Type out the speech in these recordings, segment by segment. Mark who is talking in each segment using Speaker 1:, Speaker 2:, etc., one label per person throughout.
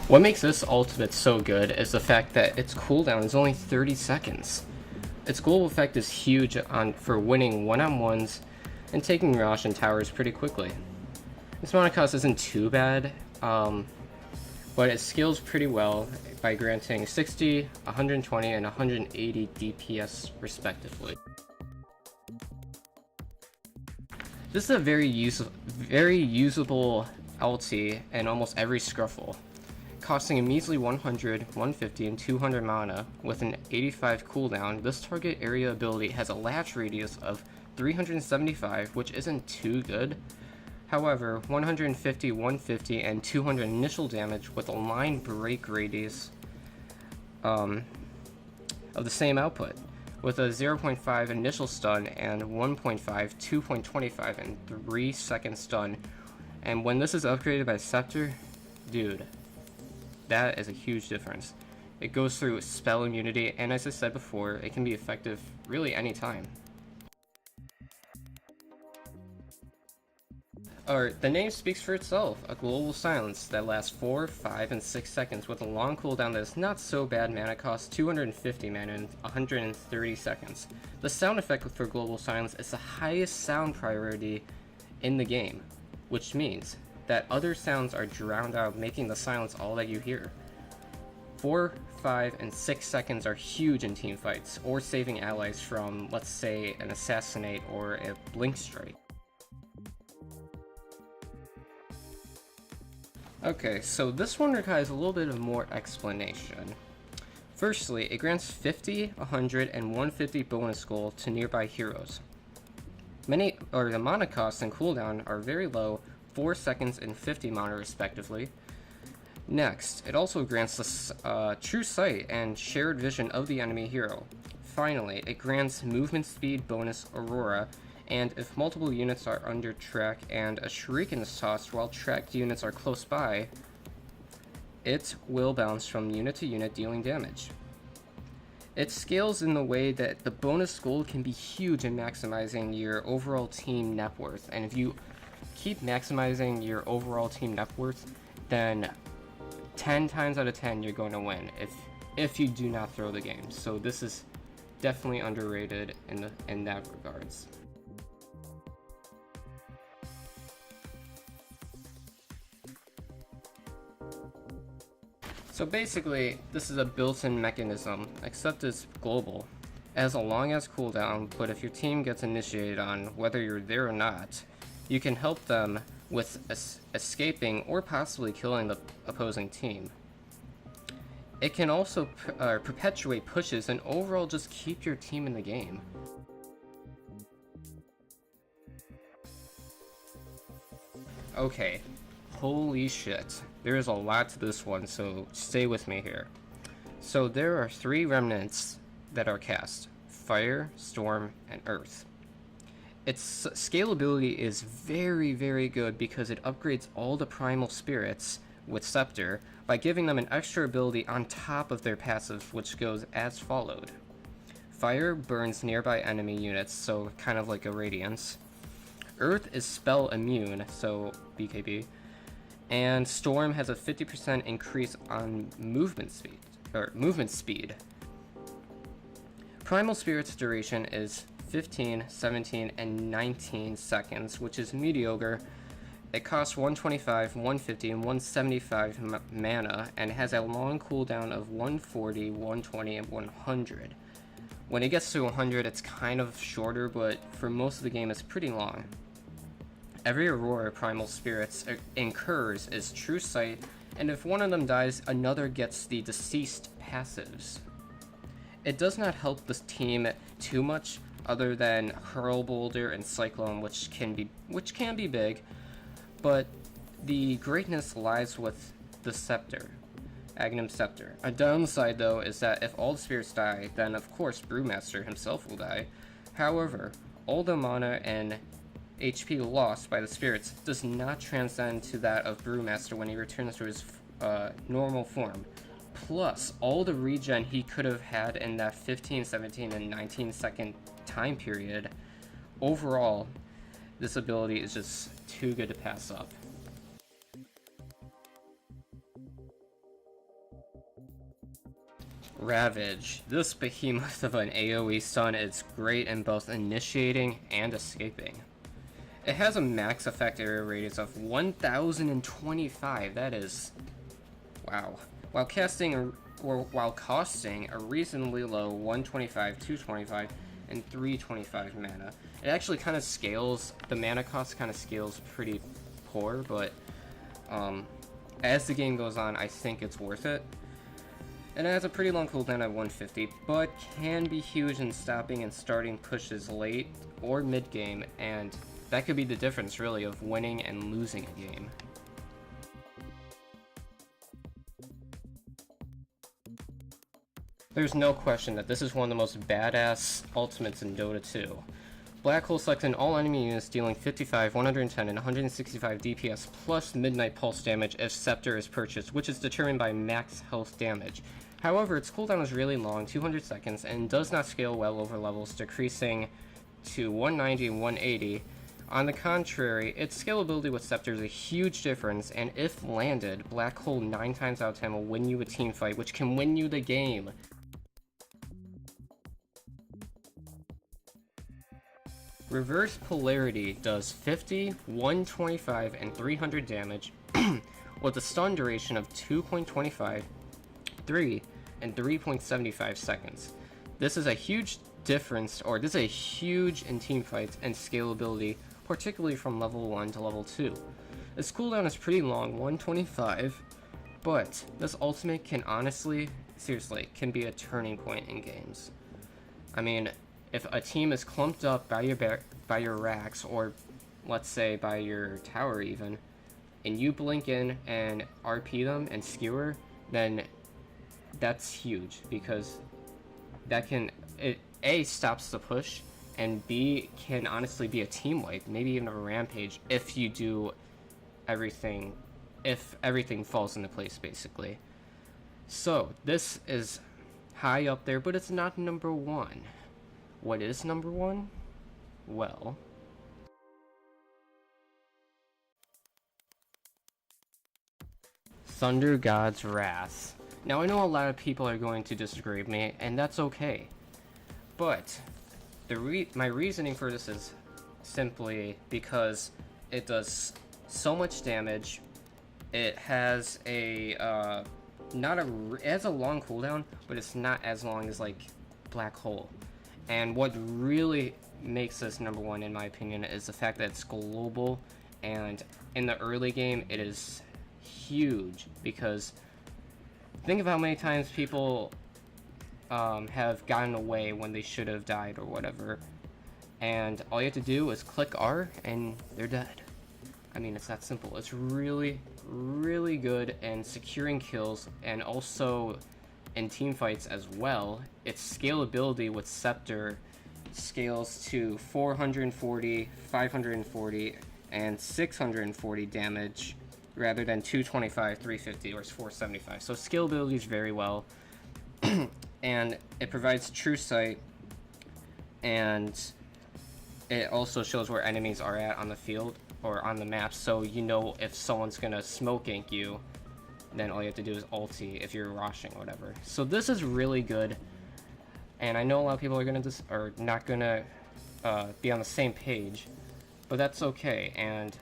Speaker 1: What makes this ultimate so good is the fact that its cooldown is only 30 seconds. Its global effect is huge for winning one-on-ones and taking Mirage and towers pretty quickly. Its mana cost isn't too bad, but it scales pretty well by granting 60, 120, and 180 DPS respectively. This is a very usable ulti in almost every Scruffle, costing a measly 100, 150, and 200 mana with an 85 cooldown. This target area ability has a latch radius of 375, which isn't too good. However, 150, 150, and 200 initial damage with a line break radius of the same output, with a 0.5 initial stun and 1.5, 2.25, and 3 second stun. And when this is upgraded by Scepter, dude, that is a huge difference. It goes through spell immunity, and as I said before, it can be effective really anytime. The name speaks for itself, a global silence that lasts 4, 5, and 6 seconds with a long cooldown that is not so bad. Mana cost 250 mana in 130 seconds. The sound effect for global silence is the highest sound priority in the game, which means that other sounds are drowned out, making the silence all that you hear. 4, 5, and 6 seconds are huge in teamfights, or saving allies from, let's say, an assassinate or a blink strike. Okay, so this one requires a little bit of more explanation. Firstly, it grants 50, 100, and 150 bonus gold to nearby heroes. The mana cost and cooldown are very low, 4 seconds and 50 mana respectively. Next, it also grants the true sight and shared vision of the enemy hero. Finally, it grants movement speed bonus Aurora, and if multiple units are under track and a Shuriken is tossed while tracked units are close by, it will bounce from unit to unit, dealing damage. It scales in the way that the bonus gold can be huge in maximizing your overall team net worth, and if you keep maximizing your overall team net worth, then 10 times out of 10 you're going to win if you do not throw the game. So this is definitely underrated in that regards. So basically, this is a built-in mechanism, except it's global. It has a long-ass cooldown, but if your team gets initiated on, whether you're there or not, you can help them with escaping or possibly killing the opposing team. It can also perpetuate pushes and overall just keep your team in the game. Okay, holy shit. There is a lot to this one, so stay with me here. So there are 3 remnants that are cast: Fire, Storm, and Earth. Its scalability is very, very good because it upgrades all the primal spirits with Scepter by giving them an extra ability on top of their passive, which goes as followed. Fire burns nearby enemy units, so kind of like a Radiance. Earth is spell immune, so BKB. And Storm has a 50% increase on movement speed. Primal Spirit's duration is 15, 17, and 19 seconds, which is mediocre. It costs 125, 150, and 175 mana, and has a long cooldown of 140, 120, and 100. When it gets to 100, it's kind of shorter, but for most of the game, it's pretty long. Every Aurora Primal Spirits incurs is True Sight, and if one of them dies, another gets the deceased passives. It does not help this team too much, other than Hurl Boulder and Cyclone, which can be big, but the greatness lies with the Scepter, Agnum Scepter. A downside though is that if all the spirits die, then of course Brewmaster himself will die. However, all the mana and HP lost by the spirits does not transcend to that of Brewmaster when he returns to his normal form. Plus, all the regen he could have had in that 15, 17, and 19 second time period. Overall, this ability is just too good to pass up. Ravage. This behemoth of an AoE stun is great in both initiating and escaping. It has a max effect area radius of 1025. That is... wow. While costing a reasonably low 125, 225, and 325 mana. It actually kind of scales, the mana cost kind of scales pretty poor, but as the game goes on, I think it's worth it. And it has a pretty long cooldown at 150, but can be huge in stopping and starting pushes late or mid-game, and that could be the difference, really, of winning and losing a game. There's no question that this is one of the most badass ultimates in Dota 2. Black Hole selects in all enemy units dealing 55, 110, and 165 DPS plus Midnight Pulse damage if Scepter is purchased, which is determined by max health damage. However, its cooldown is really long, 200 seconds, and does not scale well over levels, decreasing to 190 and 180. On the contrary, its scalability with Scepter is a huge difference, and if landed, Black Hole 9 times out of 10 will win you a team fight, which can win you the game. Reverse Polarity does 50, 125, and 300 damage with a stun duration of 2.25, 3, and 3.75 seconds. This is a huge difference, or this is a huge in teamfights and scalability, particularly from level 1 to level 2. Its cooldown is pretty long, 125, but this ultimate can honestly, seriously, can be a turning point in games. I mean, if a team is clumped up by your racks, or let's say by your tower even, and you blink in and RP them and skewer, then that's huge, because that can, it A, stops the push, and B, can honestly be a team wipe, maybe even a rampage, if you do everything, if everything falls into place, basically. So, this is high up there, but it's not number 1. What is number 1? Well, Thunder God's Wrath. Now, I know a lot of people are going to disagree with me, and that's okay. But my reasoning for this is simply because it does so much damage. It has a it has a long cooldown, but it's not as long as like Black Hole. And what really makes this number 1, in my opinion, is the fact that it's global, and in the early game it is huge, because think of how many times people have gotten away when they should have died or whatever, and all you have to do is click R and they're dead. I mean, it's that simple. It's really, really good in securing kills, and also in team fights as well. Its scalability with Scepter scales to 440, 540, and 640 damage rather than 225, 350, or 475. So scalability is very well. And it provides true sight, and it also shows where enemies are at on the field or on the map, so you know if someone's gonna smoke gank you, then all you have to do is ulti if you're rushing or whatever. So this is really good, and I know a lot of people are not gonna be on the same page, but that's okay. And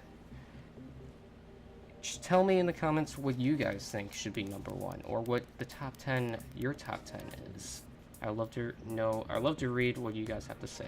Speaker 1: just tell me in the comments what you guys think should be number 1, or what the top 10, your top 10 is. I'd love to know, I'd love to read what you guys have to say.